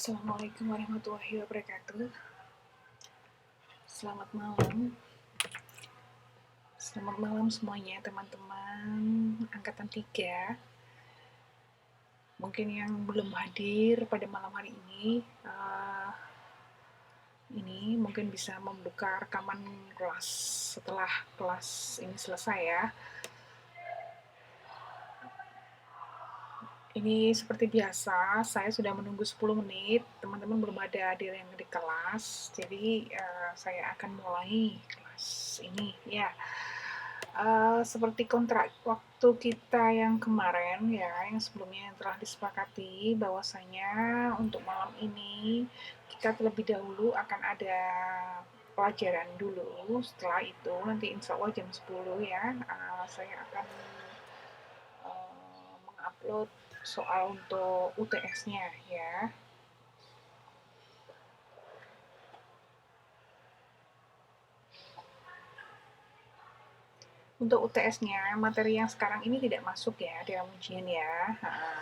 Assalamualaikum warahmatullahi wabarakatuh. Selamat malam. Selamat malam semuanya teman-teman angkatan 3. Mungkin yang belum hadir pada malam hari ini mungkin bisa membuka rekaman kelas setelah kelas ini selesai ya. Ini seperti biasa, saya sudah menunggu 10 menit, teman-teman belum ada hadir yang di kelas, jadi saya akan mulai kelas ini ya. Seperti kontrak waktu kita yang kemarin ya, yang sebelumnya yang telah disepakati bahwasanya untuk malam ini kita terlebih dahulu akan ada pelajaran dulu, setelah itu nanti insya Allah jam 10 ya, saya akan mengupload soal untuk UTS-nya ya. Untuk UTS-nya, materi yang sekarang ini tidak masuk ya dalam ujian ya.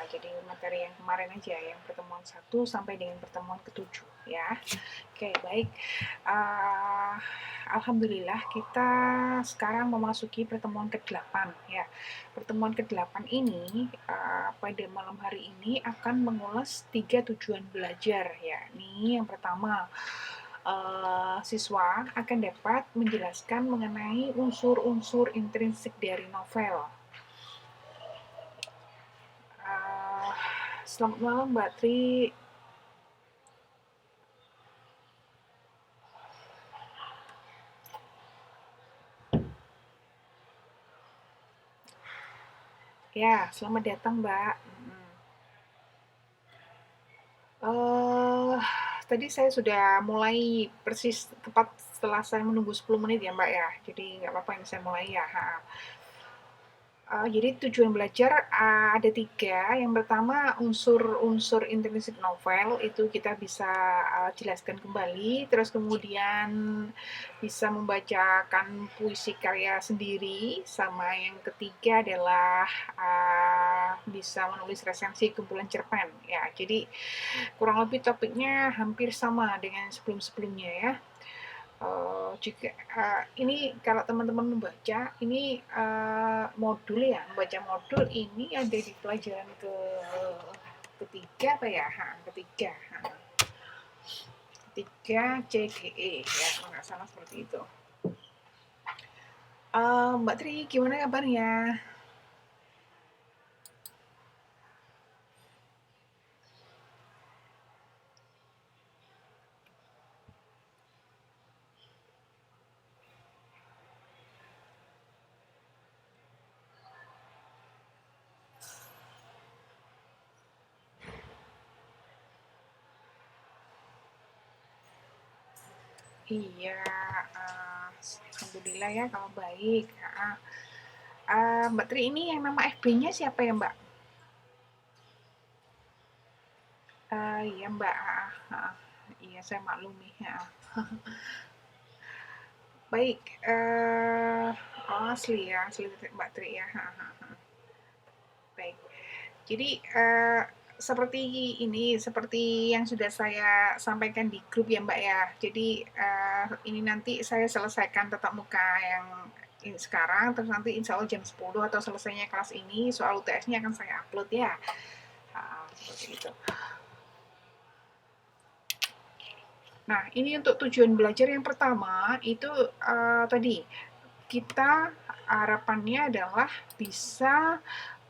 Jadi materi yang kemarin aja, yang pertemuan 1 sampai dengan pertemuan ke-7 ya. Oke, baik. Alhamdulillah kita sekarang memasuki pertemuan ke-8 ya. Pertemuan ke-8 ini pada malam hari ini akan mengulas 3 tujuan belajar ya. Ini yang pertama, siswa akan dapat menjelaskan mengenai unsur-unsur intrinsik dari novel. Selamat malam Mbak Tri. Ya, selamat datang Mbak. Tadi saya sudah mulai persis tepat setelah saya menunggu 10 menit ya Mbak ya. Jadi nggak apa-apa ini saya mulai ya. Jadi tujuan belajar ada 3. Yang pertama unsur-unsur intrinsik novel itu kita bisa jelaskan kembali. Terus kemudian bisa membacakan puisi karya sendiri. Sama yang ketiga adalah bisa menulis resensi kumpulan cerpen. Ya, jadi kurang lebih topiknya hampir sama dengan sebelum-sebelumnya ya. Juga ini kalau teman-teman membaca ini modul ya, membaca modul ini ada di pelajaran ketiga apa ya? Ketiga CGE ya, kalau nggak salah seperti itu. Mbak Tri, gimana kabarnya? Iya, alhamdulillah ya kalau baik. Mbak Tri ini yang nama FB-nya siapa ya Mbak? Iya Mbak, iya saya maklumi ya. Baik, asli ya, asli Mbak Tri ya. Baik, jadi seperti ini, seperti yang sudah saya sampaikan di grup ya Mbak ya. Jadi ini nanti saya selesaikan tatap muka yang ini sekarang, terus nanti insya Allah jam 10 atau selesainya kelas ini, soal UTS-nya akan saya upload ya. Seperti itu. Nah, ini untuk tujuan belajar yang pertama, itu tadi, kita harapannya adalah bisa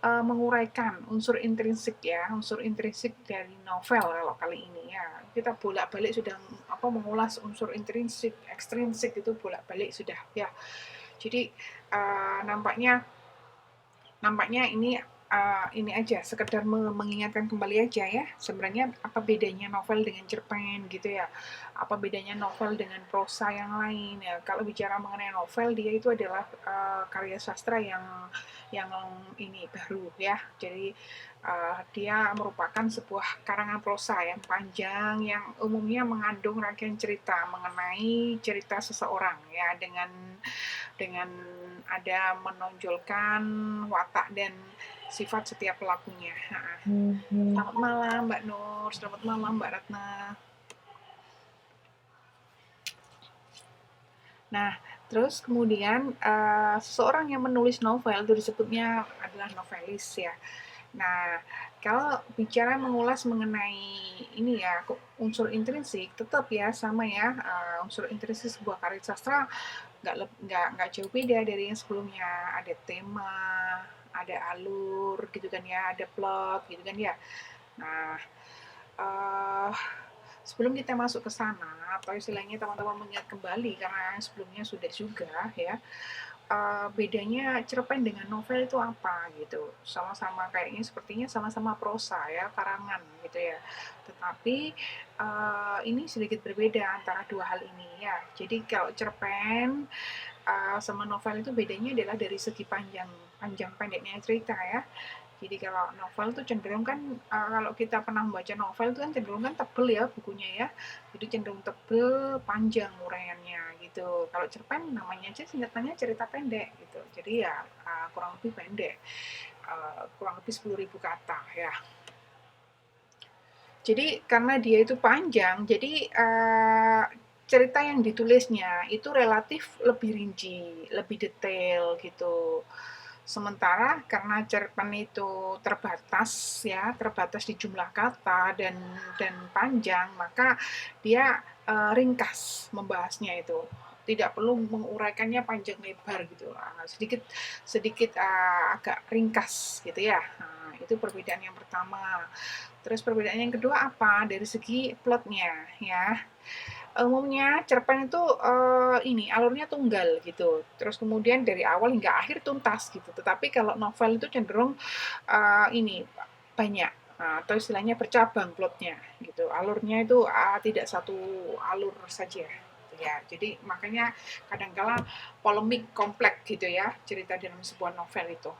menguraikan unsur intrinsik ya, unsur intrinsik dari novel kalau kali ini ya. Kita bolak-balik sudah mengulas unsur intrinsik, ekstrinsik itu bolak-balik sudah ya. Jadi nampaknya ini aja sekedar mengingatkan kembali aja ya, sebenarnya apa bedanya novel dengan cerpen gitu ya, apa bedanya novel dengan prosa yang lain ya. Kalau bicara mengenai novel, dia itu adalah karya sastra yang ini baru ya, jadi dia merupakan sebuah karangan prosa yang panjang yang umumnya mengandung rangkaian cerita mengenai cerita seseorang ya, dengan ada menonjolkan watak dan sifat setiap pelakunya. Selamat malam Mbak Nur, selamat malam Mbak Ratna. Nah, terus kemudian seseorang yang menulis novel itu disebutnya adalah novelis ya. Nah, kalau bicara mengulas mengenai ini ya, unsur intrinsik tetap ya sama ya, unsur intrinsik sebuah karya sastra nggak jauh beda dari yang sebelumnya. Ada tema, ada alur gitu kan ya, ada plot gitu kan ya. Nah, uh, sebelum kita masuk ke sana atau istilahnya teman-teman mengingat kembali karena sebelumnya sudah juga ya, bedanya cerpen dengan novel itu apa gitu. Sama-sama kayaknya sepertinya sama-sama prosa ya, karangan gitu ya. Tetapi ini sedikit berbeda antara dua hal ini ya. Jadi kalau cerpen sama novel itu bedanya adalah dari segi panjang pendeknya cerita ya. Jadi kalau novel tuh cenderung kan kalau kita pernah membaca novel itu kan cenderung kan tebel ya bukunya ya. Jadi cenderung tebel, panjang uraiannya gitu. Kalau cerpen namanya aja singkatannya cerita pendek gitu. Jadi ya kurang lebih pendek. Kurang lebih 10.000 kata ya. Jadi karena dia itu panjang, jadi cerita yang ditulisnya itu relatif lebih rinci, lebih detail gitu. Sementara karena cerpen itu terbatas ya, terbatas di jumlah kata dan panjang, maka dia ringkas membahasnya itu. Tidak perlu menguraikannya panjang lebar gitu. Sedikit sedikit agak ringkas gitu ya. Nah, itu perbedaan yang pertama. Terus perbedaan yang kedua apa? Dari segi plotnya ya. Umumnya cerpen itu ini alurnya tunggal gitu. Terus kemudian dari awal hingga akhir tuntas gitu. Tetapi kalau novel itu cenderung ini banyak atau istilahnya bercabang plotnya gitu. Alurnya itu tidak satu alur saja gitu ya. Jadi makanya kadangkala polemik kompleks gitu ya cerita dalam sebuah novel itu.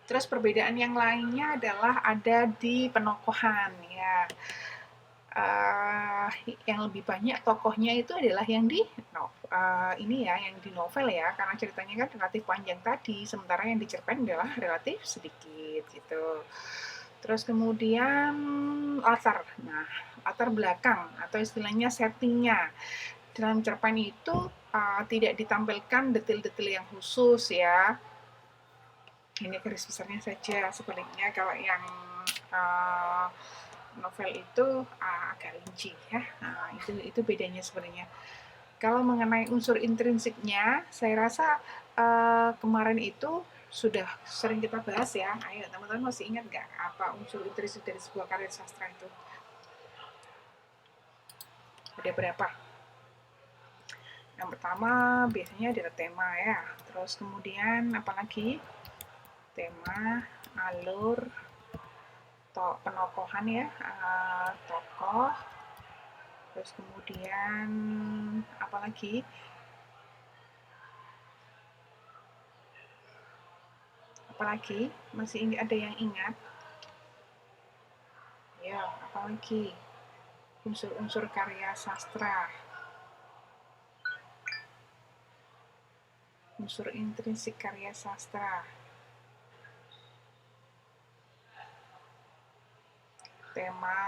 Terus perbedaan yang lainnya adalah ada di penokohan ya. Yang lebih banyak tokohnya itu adalah yang di ini ya, yang di novel ya, karena ceritanya kan relatif panjang tadi, sementara yang di cerpen adalah relatif sedikit gitu. Terus kemudian latar belakang atau istilahnya settingnya dalam cerpen itu tidak ditampilkan detail-detail yang khusus ya. Ini garis besarnya saja. Sebaliknya kalau yang novel itu agak rinci ya. Itu bedanya sebenarnya. Kalau mengenai unsur intrinsiknya, saya rasa kemarin itu sudah sering kita bahas ya. Ayo teman-teman masih ingat nggak apa unsur intrinsik dari sebuah karya sastra itu? Ada berapa? Yang pertama biasanya adalah tema ya. Terus kemudian apalagi? Tema, alur, penokohan ya, tokoh, terus kemudian apalagi masih ada yang ingat ya? Apalagi unsur-unsur karya sastra, unsur intrinsik karya sastra, tema,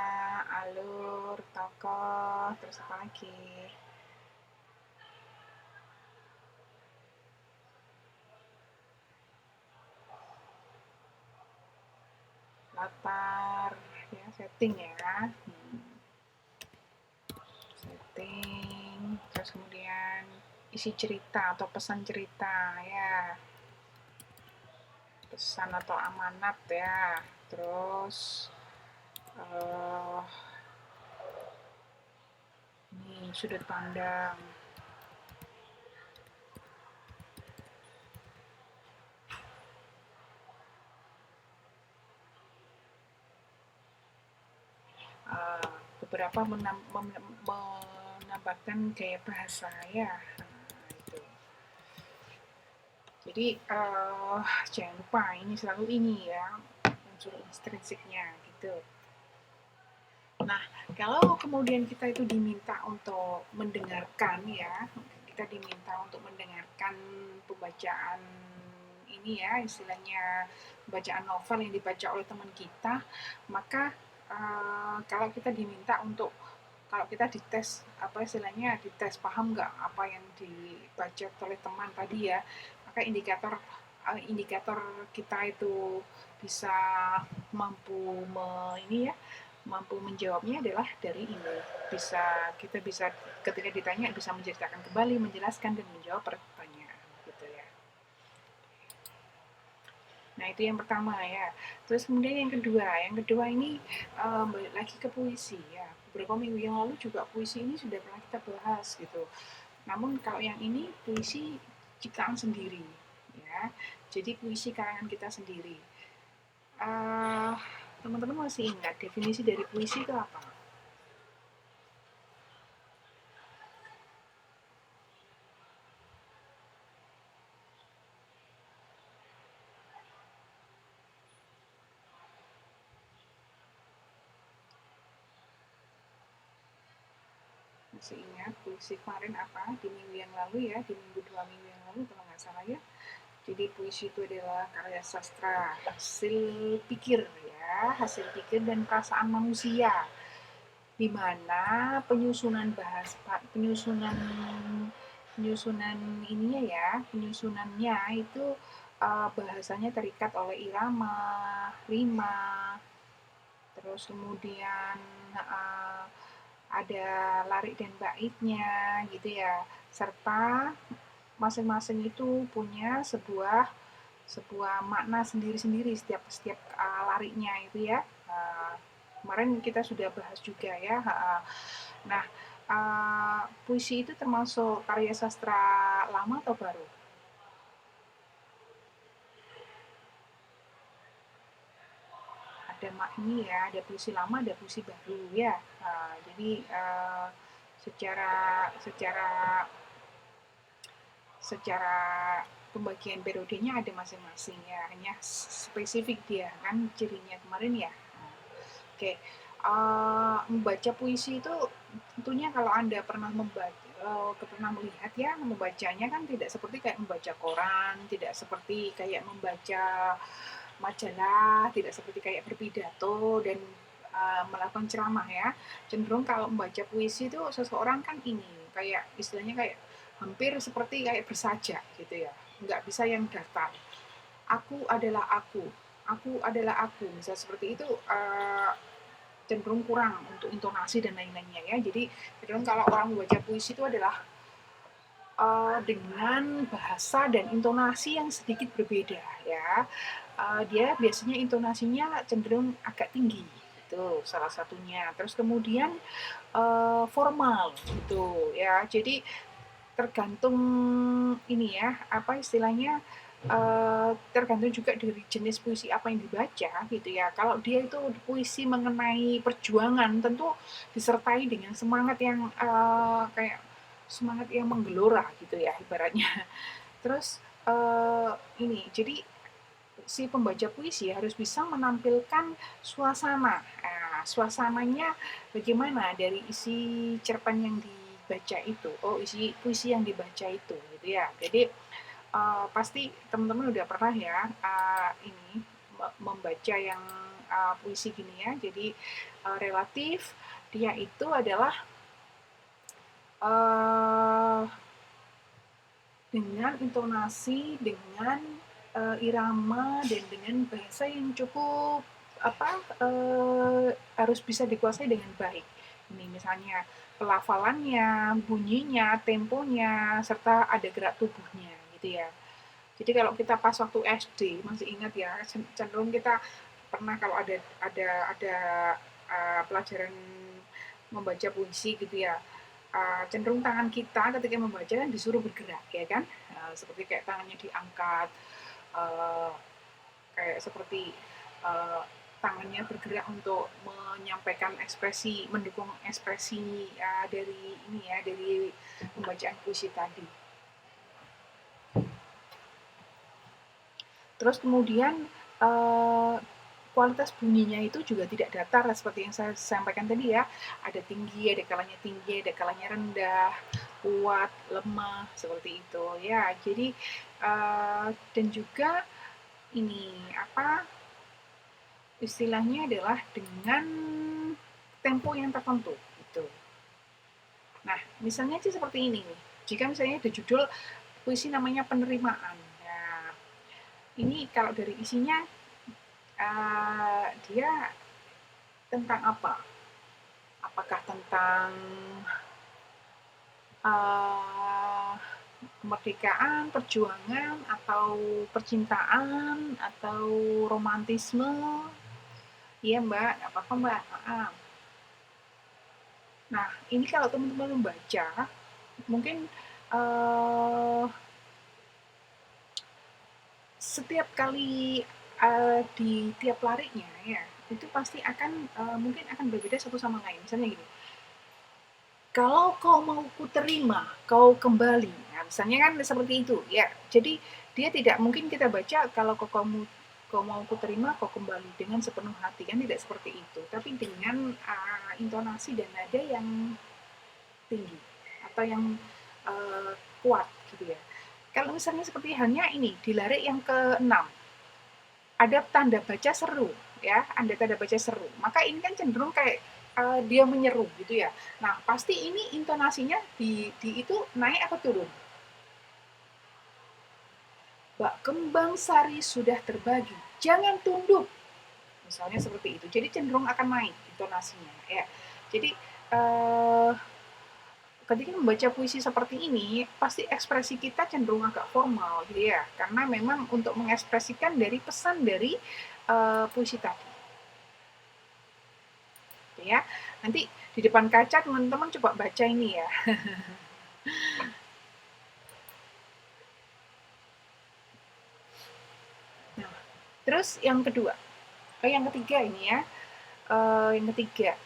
alur, tokoh, terus apa lagi? Latar, ya setting ya. Setting, terus kemudian isi cerita atau pesan cerita ya. Pesan atau amanat ya. Terus ini sudut pandang. Beberapa menambahkan gaya bahasa ya. Itu. Jadi jangan lupa ini selalu ini ya unsur intrinsiknya gitu. Nah, kalau kemudian kita itu diminta untuk mendengarkan ya, kita diminta untuk mendengarkan pembacaan ini ya, istilahnya bacaan novel yang dibaca oleh teman kita, maka kalau kita diminta untuk kalau kita dites apa istilahnya dites paham nggak apa yang dibaca oleh teman tadi ya, maka indikator kita itu bisa mampu ini ya mampu menjawabnya adalah dari ini, kita bisa ketika ditanya bisa menceritakan kembali, menjelaskan dan menjawab pertanyaan gitu ya. Nah itu yang pertama ya. Terus kemudian yang kedua ini balik lagi ke puisi ya. Beberapa minggu yang lalu juga puisi ini sudah pernah kita bahas gitu. Namun kalau yang ini puisi ciptaan sendiri ya. Jadi puisi karangan kita sendiri. Uh, Teman-teman masih ingat definisi dari puisi itu apa? Masih ingat puisi kemarin apa di minggu yang lalu ya, di dua minggu yang lalu kalau nggak salah ya. Jadi puisi itu adalah karya sastra, hasil pikir dan perasaan manusia, di mana penyusunan penyusunan ininya ya, penyusunannya itu bahasanya terikat oleh irama, rima, terus kemudian uh, ada larik dan baitnya gitu ya, serta masing-masing itu punya sebuah makna sendiri-sendiri setiap setiap larinya itu ya. Kemarin kita sudah bahas juga ya. Nah, puisi itu termasuk karya sastra lama atau baru? Ada ini ya, ada puisi lama, ada puisi baru ya. Jadi secara secara secara pembagian periodenya ada masing-masing ya, hanya spesifik dia kan cirinya kemarin ya. Oke, membaca puisi itu tentunya kalau Anda pernah pernah melihat ya, membacanya kan tidak seperti kayak membaca koran, tidak seperti kayak membaca majalah, tidak seperti kayak berpidato dan melakukan ceramah ya. Cenderung kalau membaca puisi itu seseorang kan ini kayak istilahnya kayak hampir seperti kayak bersaja gitu ya, nggak bisa yang datar. Aku adalah aku, bisa seperti itu cenderung kurang untuk intonasi dan lain-lainnya ya. Jadi cenderung kalau orang membaca puisi itu adalah dengan bahasa dan intonasi yang sedikit berbeda ya. Dia biasanya intonasinya cenderung agak tinggi itu salah satunya. Terus kemudian formal gitu ya. Jadi tergantung ini ya apa istilahnya tergantung juga dari jenis puisi apa yang dibaca gitu ya. Kalau dia itu puisi mengenai perjuangan, tentu disertai dengan semangat yang kayak semangat yang menggelora gitu ya ibaratnya. Terus ini, jadi si pembaca puisi harus bisa menampilkan suasana. Suasananya bagaimana dari isi cerpen yang dibaca itu. Oh, isi puisi yang dibaca itu gitu ya. Jadi pasti teman-teman udah pernah ya ini membaca yang puisi gini ya. Jadi relatif dia itu adalah dengan intonasi, dengan irama dan dengan bahasa yang cukup harus bisa dikuasai dengan baik. Ini misalnya pelafalannya, bunyinya, temponya, serta ada gerak tubuhnya gitu ya. Jadi kalau kita pas waktu SD masih ingat ya, cenderung kita pernah kalau ada pelajaran membaca puisi gitu ya, cenderung tangan kita ketika membaca kan disuruh bergerak ya kan, seperti kayak tangannya diangkat, uh, kayak seperti uh, tangannya bergerak untuk menyampaikan ekspresi, mendukung ekspresi dari ini ya, dari pembacaan puisi tadi. Terus kemudian kualitas bunyinya itu juga tidak datar seperti yang saya sampaikan tadi ya. Ada tinggi, ada kalanya rendah. kuat, lemah, seperti itu ya. Jadi dan juga ini apa istilahnya adalah dengan tempo yang tertentu gitu. Nah, misalnya sih seperti ini nih. Jika misalnya ada judul puisi namanya penerimaan. Nah, ini kalau dari isinya dia tentang apa? Apakah tentang uh, kemerdekaan, perjuangan, atau percintaan, atau romantisme? Iya Mbak, apa-apa Mbak. Nah, ini kalau teman-teman membaca, mungkin uh, setiap kali di tiap larinya ya, itu pasti akan mungkin akan berbeda satu sama lain. Misalnya gini, kalau kau mau kuterima, kau kembali. Nah, misalnya kan seperti itu ya. Jadi dia tidak mungkin kita baca kalau kau mau kuterima, kau kembali dengan sepenuh hati, kan tidak seperti itu. Tapi dengan intonasi dan nada yang tinggi atau yang kuat gitu ya. Kalau misalnya seperti halnya ini di larik yang ke-6 ada tanda baca seru ya, ada tanda baca seru. Maka ini kan cenderung kayak dia menyeru gitu ya. Nah, pasti ini intonasinya di itu naik apa turun? Bak kembang sari sudah terbagi, jangan tunduk. Misalnya seperti itu. Jadi cenderung akan naik intonasinya ya. Jadi ketika membaca puisi seperti ini, pasti ekspresi kita cenderung agak formal gitu ya. Karena memang untuk mengekspresikan dari pesan dari puisi tadi. Ya. Nanti di depan kaca teman-teman coba baca ini ya. Nah, terus yang kedua, yang ketiga ini ya, yang ketiga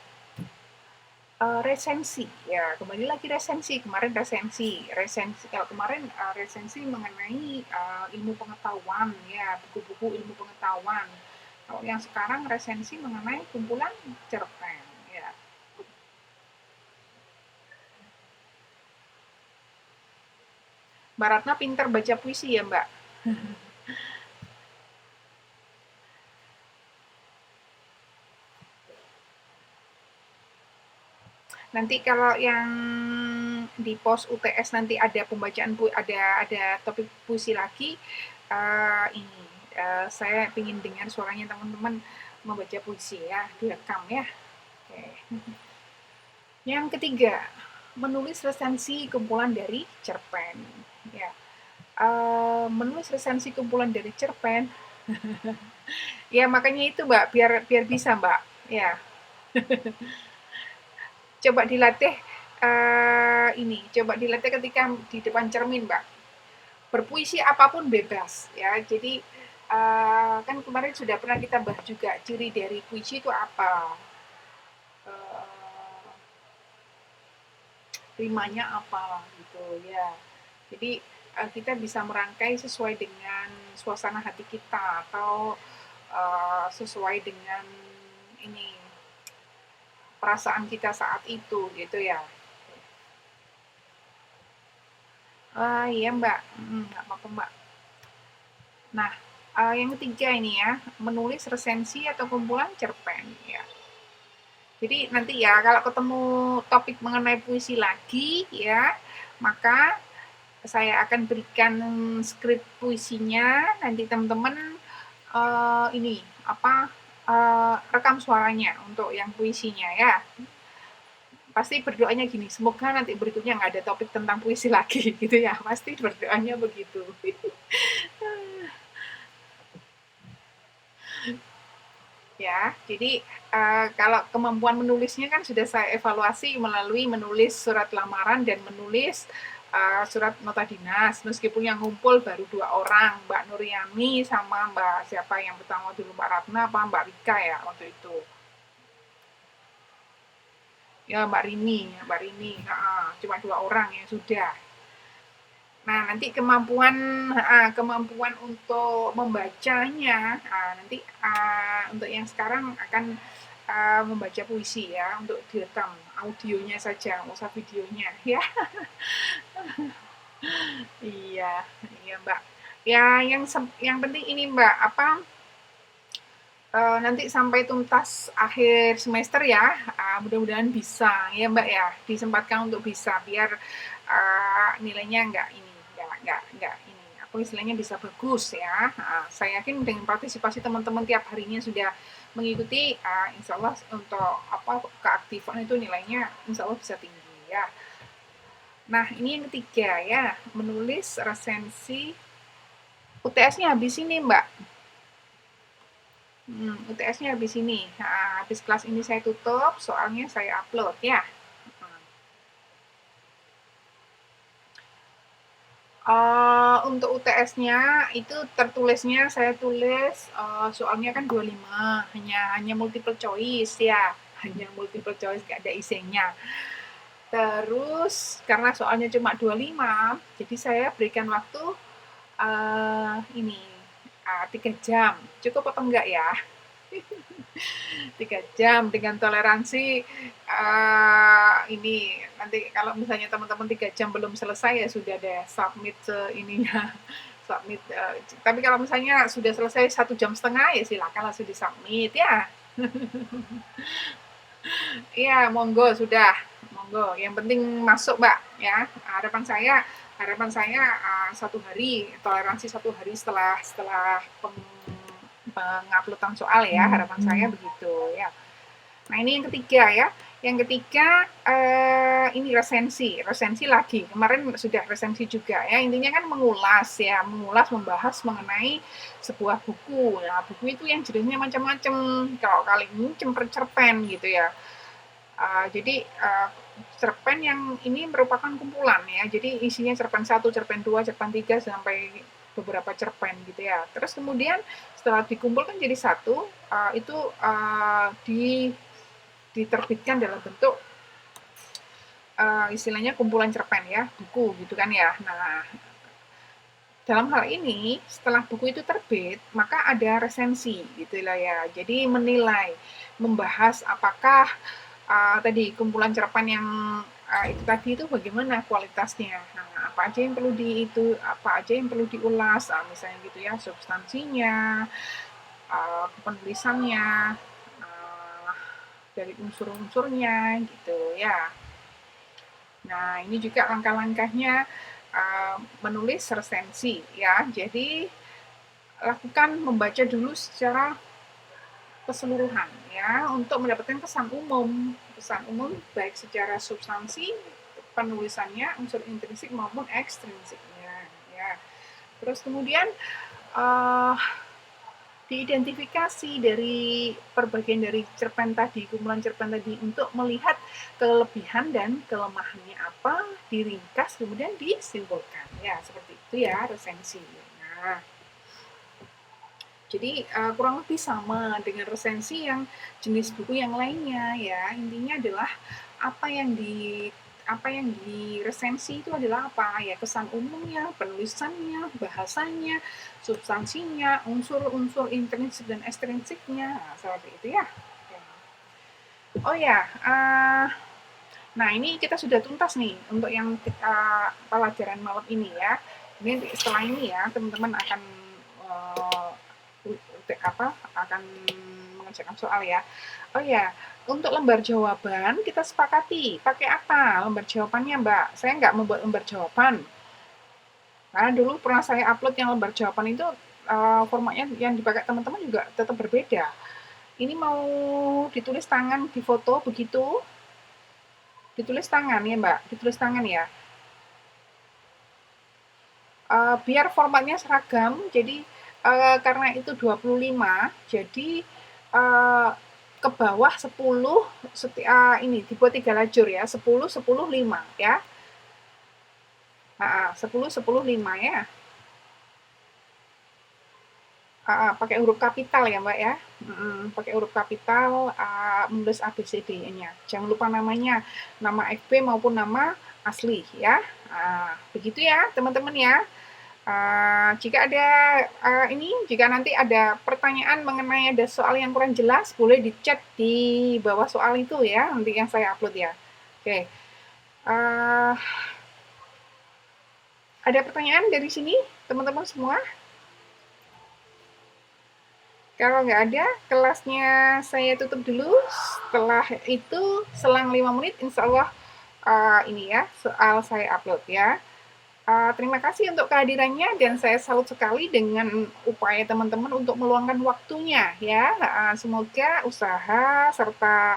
resensi ya, kembali lagi resensi. Kemarin resensi kalau kemarin resensi mengenai ilmu pengetahuan ya, buku-buku ilmu pengetahuan. Kalau yang sekarang resensi mengenai kumpulan cerpen ya. Mbak Ratna pinter baca puisi ya Mbak. Nanti kalau yang di pos UTS nanti ada pembacaan ada topik puisi lagi, ini saya ingin dengar suaranya teman-teman membaca puisi ya, direkam ya. Oke. Yang ketiga, menulis resensi kumpulan dari cerpen. Ya, menulis resensi kumpulan dari cerpen. Ya makanya itu Mbak, biar bisa Mbak. Ya, coba dilatih coba dilatih ketika di depan cermin Mbak. Berpuisi apapun bebas ya. Jadi kan kemarin sudah pernah kita bahas juga ciri dari puisi itu apa, rimanya apa gitu ya. Jadi kita bisa merangkai sesuai dengan suasana hati kita atau sesuai dengan ini perasaan kita saat itu gitu ya. Iya Mbak, nggak apa-apa Mbak. Nah, yang ketiga ini ya, menulis resensi atau kumpulan cerpen ya. Jadi nanti ya kalau ketemu topik mengenai puisi lagi ya, maka saya akan berikan skrip puisinya. Nanti teman-teman ini apa rekam suaranya untuk yang puisinya ya. Pasti berdoanya gini, semoga nanti berikutnya nggak ada topik tentang puisi lagi gitu ya. Pasti berdoanya begitu. Ya, jadi kalau kemampuan menulisnya kan sudah saya evaluasi melalui menulis surat lamaran dan menulis surat nota dinas. Meskipun yang ngumpul baru 2 orang, Mbak Nuryani sama Mbak siapa yang pertama dulu, Mbak Ratna apa Mbak Rika ya waktu itu. Ya Mbak Rini, cuma 2 orang yang sudah. Nah, nanti kemampuan untuk membacanya, nanti untuk yang sekarang akan membaca puisi ya, untuk direkam audionya saja, nggak usah videonya ya. Iya, iya Mbak. Ya, yang penting ini Mbak, nanti sampai tuntas akhir semester ya, mudah-mudahan bisa ya Mbak ya, disempatkan untuk bisa biar nilainya nggak ini, apa istilahnya, bisa bagus ya. Saya yakin dengan partisipasi teman-teman tiap harinya sudah mengikuti, insya Allah untuk keaktifan itu nilainya insya Allah bisa tinggi ya. Nah, ini yang ketiga ya, menulis resensi. UTS-nya habis ini, Mbak. UTS-nya habis ini. Habis kelas ini saya tutup, soalnya saya upload ya. Untuk UTS-nya itu tertulisnya saya tulis, soalnya kan 25, hanya multiple choice ya. Hanya multiple choice, nggak ada isinya. Terus karena soalnya cuma 25, jadi saya berikan waktu ini 3 jam. Cukup apa enggak ya? 3 jam dengan toleransi ini nanti kalau misalnya teman-teman 3 jam belum selesai ya sudah deh submit ininya submit. Tapi kalau misalnya sudah selesai 1,5 jam ya silakan langsung disubmit ya. Iya, monggo sudah, monggo. Yang penting masuk, Mbak, ya. Harapan saya 1 hari, toleransi 1 hari setelah penguploadan soal ya. Harapan saya begitu ya. Nah, ini yang ketiga ya. Yang ketiga ini resensi lagi. Kemarin sudah resensi juga ya. Intinya kan mengulas, membahas mengenai sebuah buku. Nah, buku itu yang jenisnya macam-macam. Kalau kali ini cerpen gitu ya. Jadi cerpen yang ini merupakan kumpulan ya. Jadi isinya cerpen 1, cerpen 2, cerpen 3 sampai beberapa cerpen gitu ya. Terus kemudian setelah dikumpulkan jadi satu, itu diterbitkan dalam bentuk istilahnya kumpulan cerpen ya, buku gitu kan ya. Nah, dalam hal ini setelah buku itu terbit maka ada resensi gitulah ya. Jadi menilai, membahas apakah tadi kumpulan cerpen yang itu tadi itu bagaimana kualitasnya. Nah, apa aja yang perlu diulas, misalnya gitu ya, substansinya, penulisannya, dari unsur-unsurnya gitu ya. Nah, ini juga langkah-langkahnya menulis resensi ya. Jadi lakukan membaca dulu secara keseluruhan ya untuk mendapatkan kesan umum baik secara substansi penulisannya, unsur intrinsik maupun ekstrinsiknya ya. Terus kemudian diidentifikasi dari perbagian dari cerpen tadi, kumpulan cerpen tadi untuk melihat kelebihan dan kelemahannya apa, diringkas kemudian disimpulkan. Ya, seperti itu ya resensi. Nah, jadi kurang lebih sama dengan resensi yang jenis buku yang lainnya ya. Intinya adalah apa yang di resensi itu adalah apa ya, kesan umumnya, penulisannya, bahasanya, substansinya, unsur-unsur intrinsik dan ekstrinsiknya, seperti itu ya. Oh ya, nah ini kita sudah tuntas nih untuk yang pelajaran malam ini ya. Ini setelah ini ya teman-teman akan akan mengerjakan soal ya. Oh ya, untuk lembar jawaban kita sepakati pakai apa lembar jawabannya Mbak? Saya nggak membuat lembar jawaban. Karena dulu pernah saya upload yang lembar jawaban itu formatnya yang dipakai teman-teman juga tetap berbeda. Ini mau ditulis tangan, difoto begitu? Ditulis tangan ya Mbak, ditulis tangan ya. Biar formatnya seragam, jadi karena itu 25, jadi ke bawah 10 ini dibuat 3 lajur ya, 10 10 5 ya. 10 10 5 ya. Pakai huruf kapital ya Mbak ya. Pakai huruf kapital menulis ABCD-nya. Jangan lupa namanya, nama FB maupun nama asli ya. Begitu ya teman-teman ya. Jika ada jika nanti ada pertanyaan mengenai ada soal yang kurang jelas, boleh di-chat di bawah soal itu ya, nanti yang saya upload ya. Oke. Uh, ada pertanyaan dari sini, teman-teman semua? Kalau nggak ada, kelasnya saya tutup dulu. Setelah itu, selang 5 menit, insya Allah ini ya, soal saya upload ya. Terima kasih untuk kehadirannya dan saya salut sekali dengan upaya teman-teman untuk meluangkan waktunya ya. Semoga usaha serta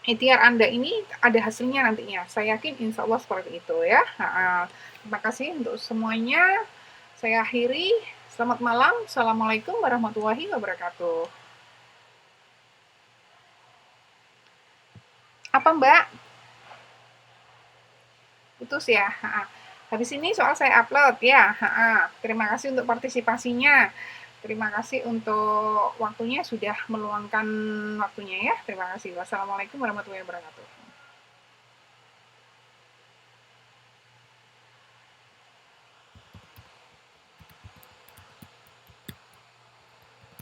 ikhtiar Anda ini ada hasilnya nantinya. Saya yakin insya Allah seperti itu ya. Terima kasih untuk semuanya. Saya akhiri. Selamat malam. Assalamualaikum warahmatullahi wabarakatuh. Apa Mbak? Putus ya. Habis ini soal saya upload ya. Terima kasih untuk partisipasinya. Terima kasih untuk waktunya sudah meluangkan waktunya ya. Terima kasih. Wassalamualaikum warahmatullahi wabarakatuh.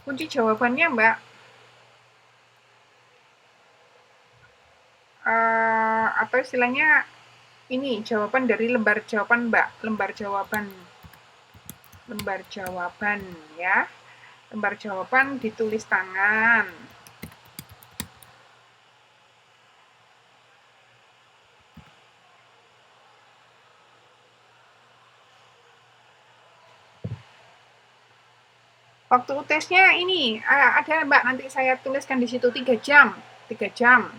Kunci jawabannya Mbak. Atau istilahnya ini jawaban dari lembar jawaban Mbak. Lembar jawaban ya. Lembar jawaban ditulis tangan. Waktu tesnya ini ada Mbak, nanti saya tuliskan di situ 3 jam. 3 jam.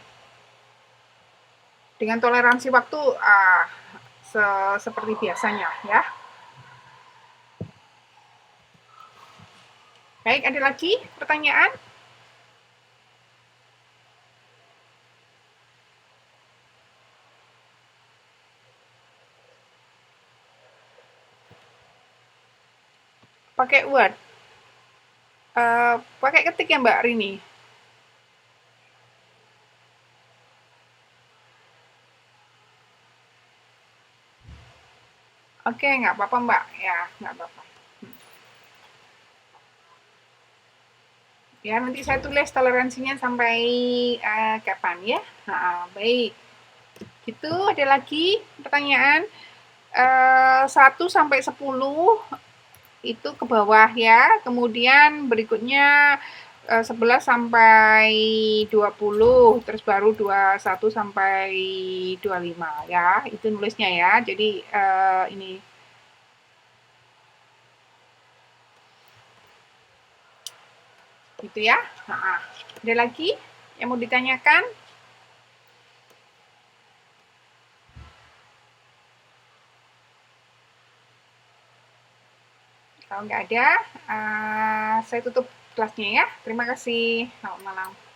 Dengan toleransi waktu seperti biasanya ya. Baik, ada lagi pertanyaan? Pakai Word. Pakai ketik ya Mbak Rini? Oke, nggak apa-apa Mbak. Ya, nggak apa-apa. Ya, nanti saya tulis toleransinya sampai kapan ya. Baik. Gitu, ada lagi pertanyaan. 1 sampai 10 itu ke bawah ya. Kemudian berikutnya 11 sampai 20, terus baru 21 sampai 25 ya. Itu nulisnya ya. Jadi ini gitu ya. Ada lagi yang mau ditanyakan? Kalau nggak ada, saya tutup kelasnya ya. Terima kasih. Selamat malam.